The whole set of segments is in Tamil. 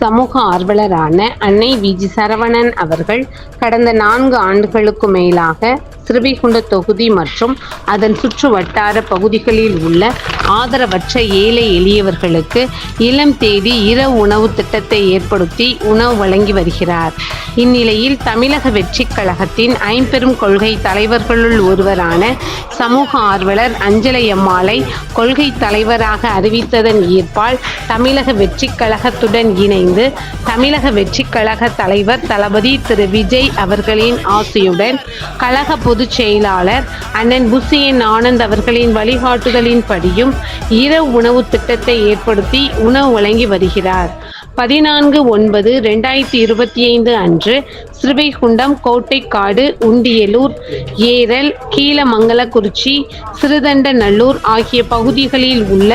சமூக ஆர்வலரான அன்னை வி.ஜி. சரவணன் அவர்கள் கடந்த 4 ஆண்டுகளுக்கு மேலாக ஸ்ரீவைகுண்ட தொகுதி மற்றும் அதன் சுற்று வட்டார பகுதிகளில் உள்ள ஆதரவற்ற ஏழை எளியவர்களுக்கு இல்லம் தேடி இரவு உணவு திட்டத்தை ஏற்படுத்தி உணவு வழங்கி வருகிறார். இந்நிலையில் தமிழக வெற்றிக் கழகத்தின் ஐம்பெரும் கொள்கை தலைவர்களுள் ஒருவரான சமூக ஆர்வலர் அஞ்சலையம்மாளை கொள்கை தலைவராக அறிவித்ததன் ஈர்ப்பால் தமிழக வெற்றிக் கழகத்துடன் இணைந்து தமிழக வெற்றிக் கழக தலைவர் தளபதி திரு விஜய் அவர்களின் ஆசியுடன் கழக பொதுச் செயலாளர் அண்ணன் புசியன் ஆனந்த் அவர்களின் வழிகாட்டுதலின்படியும் இரவு உணவு திட்டத்தை ஏற்படுத்தி உணவு வழங்கி வருகிறார். 14/9/2025 அன்று ஸ்ரீவைகுண்டம், கோட்டைக்காடு, உண்டியலூர், ஏரல், கீழமங்கலக்குறிச்சி, சிறுதண்டநல்லூர் ஆகிய பகுதிகளில் உள்ள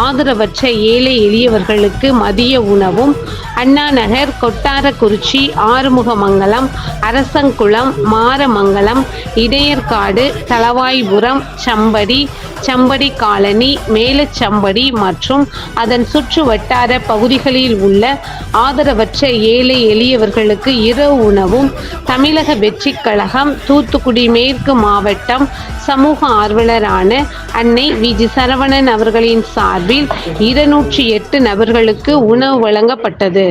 ஆதரவற்ற ஏழை எளியவர்களுக்கு மதிய உணவும், அண்ணாநகர், கொட்டாரக்குறிச்சி, ஆறுமுகமங்கலம், அரசங்குளம், மாரமங்கலம், இடையர்காடு, தளவாய்புரம், சம்படி காலனி, மேலச்சம்படி மற்றும் அதன் சுற்று வட்டார பகுதிகளில் உள்ள ஆதரவற்ற ஏழை எளியவர்களுக்கு இரவு உணவும் தமிழக வெற்றிக் கழகம் தூத்துக்குடி மேற்கு மாவட்டம் சமூக ஆர்வலரான அன்னை வி.ஜி. சரவணன் அவர்களின் சார்பில் 208 நபர்களுக்கு உணவு வழங்கப்பட்டது.